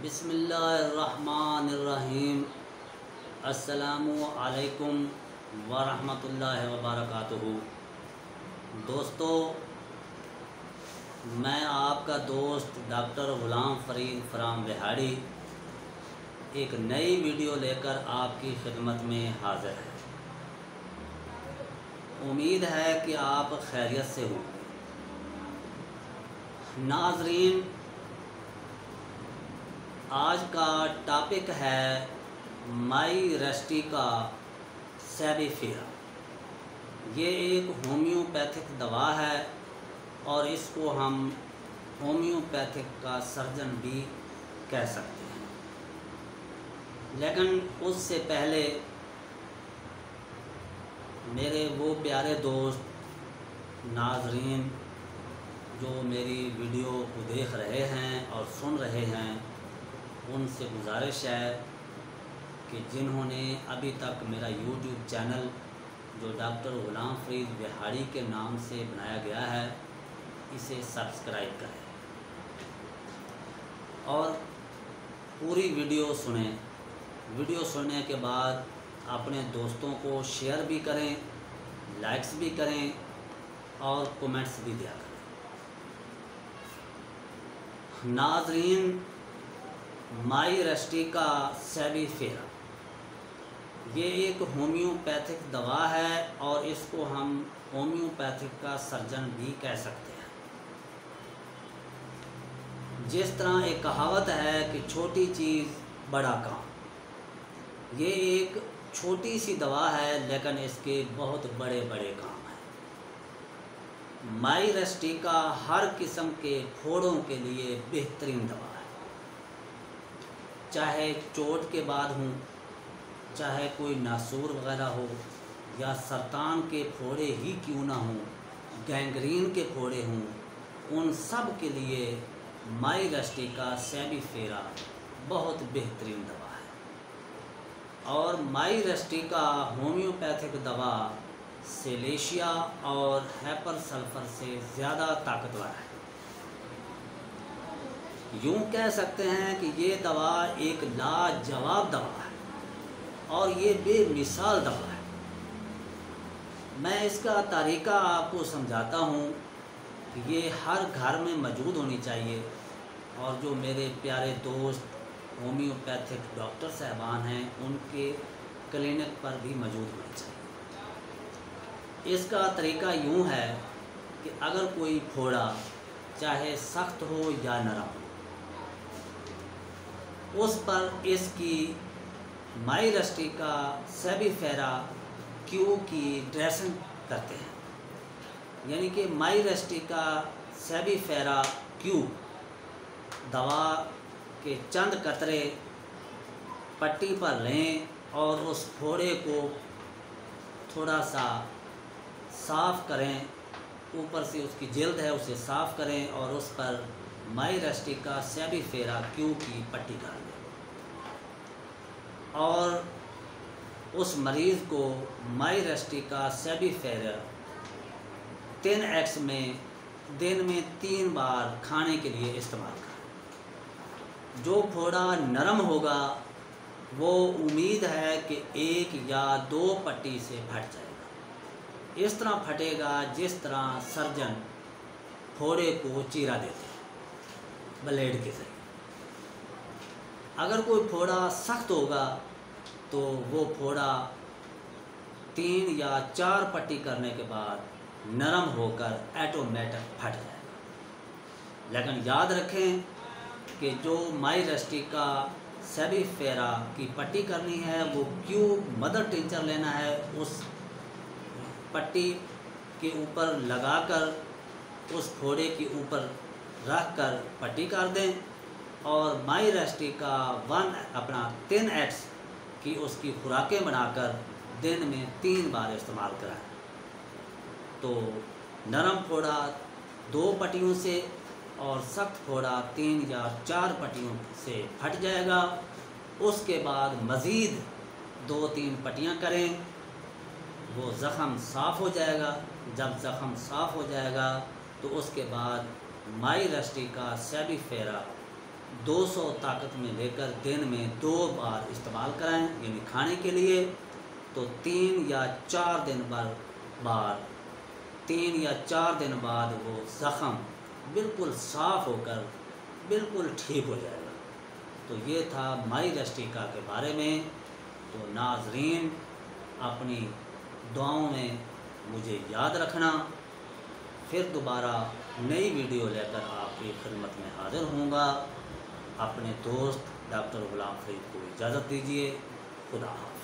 बिस्मिल्लाहिर्रहमानिर्रहीम। अस्सलामु अलैकुम वरहमतुल्लाहि वबरकातुहू। दोस्तों, मैं आपका दोस्त डॉक्टर ग़ुलाम फ़रीद फ्राम बिहाड़ी एक नई वीडियो लेकर आपकी खिदमत में हाज़िर है। उम्मीद है कि आप खैरियत से हो। नाज़रीन, आज का टॉपिक है माइरेस्टिका सेबीफेरा। ये एक होम्योपैथिक दवा है और इसको हम होम्योपैथिक का सर्जन भी कह सकते हैं। लेकिन उससे पहले मेरे वो प्यारे दोस्त नाज़रीन जो मेरी वीडियो को देख रहे हैं और सुन रहे हैं, उनसे गुजारिश है कि जिन्होंने अभी तक मेरा यूट्यूब चैनल जो डॉक्टर ग़ुलाम फ़रीद बिहाड़ी के नाम से बनाया गया है, इसे सब्सक्राइब करें और पूरी वीडियो सुनें। वीडियो सुनने के बाद अपने दोस्तों को शेयर भी करें, लाइक्स भी करें और कमेंट्स भी दिया करें। नाज़रीन, माइरेस्टिका सेबीफेरा ये एक होम्योपैथिक दवा है और इसको हम होम्योपैथिक का सर्जन भी कह सकते हैं। जिस तरह एक कहावत है कि छोटी चीज़ बड़ा काम, ये एक छोटी सी दवा है लेकिन इसके बहुत बड़े बड़े काम हैं। माइरेस्टिका हर किस्म के फोड़ों के लिए बेहतरीन दवा है। चाहे चोट के बाद हो, चाहे कोई नासूर वगैरह हो, या सरतान के फोड़े ही क्यों ना हों, गैंग्रीन के फोड़े हों, उन सब के लिए माइरेस्टिका सेबीफेरा बहुत बेहतरीन दवा है। और माइरेस्टिका होम्योपैथिक दवा सेलेशिया और हैपर सल्फर से ज़्यादा ताकतवर है। यूँ कह सकते हैं कि ये दवा एक लाजवाब दवा है और ये बेमिसाल दवा है। मैं इसका तरीका आपको समझाता हूँ कि ये हर घर में मौजूद होनी चाहिए और जो मेरे प्यारे दोस्त होम्योपैथिक डॉक्टर साहबान हैं, उनके क्लिनिक पर भी मौजूद होनी चाहिए। इसका तरीका यूँ है कि अगर कोई फोड़ा चाहे सख्त हो या नरम हो, उस पर इसकी माइरेस्टिका सेबीफेरा क्यू की ड्रेसिंग करते हैं। यानी कि माइरेस्टिका सेबीफेरा क्यू दवा के चंद कतरे पट्टी पर लें और उस फोड़े को थोड़ा सा साफ़ करें, ऊपर से उसकी जिल्द है उसे साफ़ करें और उस पर माइरेस्टिका सेबीफेरा क्यू की पट्टी कर दें और उस मरीज़ को माइरेस्टिका सेबीफेरा 10x में दिन में 3 बार खाने के लिए इस्तेमाल करें। जो फोड़ा नरम होगा वो उम्मीद है कि 1 या 2 पट्टी से फट जाएगा। इस तरह फटेगा जिस तरह सर्जन फोड़े को चीरा देते हैं ब्लेड के ज़रिए। अगर कोई फोड़ा सख्त होगा तो वो फोड़ा 3 या 4 पट्टी करने के बाद नरम होकर ऑटोमेटिक फट जाएगा। लेकिन याद रखें कि जो माइरेस्टिका सेबीफेरा की पट्टी करनी है वो क्यू मदर टिंचर लेना है, उस पट्टी के ऊपर लगाकर उस फोड़े के ऊपर रख कर पट्टी कर दें और माइरेस्टिका 10x की उसकी खुराकें बनाकर दिन में 3 बार इस्तेमाल कराएं। तो नरम फोड़ा 2 पट्टियों से और सख्त फोड़ा 3 या 4 पट्टियों से फट जाएगा। उसके बाद मज़ीद 2-3 पट्टियाँ करें, वो ज़ख़म साफ़ हो जाएगा। जब ज़ख़म साफ़ हो जाएगा तो उसके बाद माइरेस्टिका सेबीफेरा 200 ताकत में लेकर दिन में 2 बार इस्तेमाल कराएं, यानी खाने के लिए। तो 3 या 4 दिन बाद वो ज़ख़म बिल्कुल साफ़ होकर बिल्कुल ठीक हो जाएगा। तो ये था माइरेस्टिका के बारे में। तो नाज़रीन, अपनी दुआओं में मुझे याद रखना। फिर दोबारा नई वीडियो लेकर आपकी खिदमत में हाज़िर होऊंगा। अपने दोस्त डॉक्टर गुलाम फरीद को इजाज़त दीजिए। खुदा हाफ़िज़।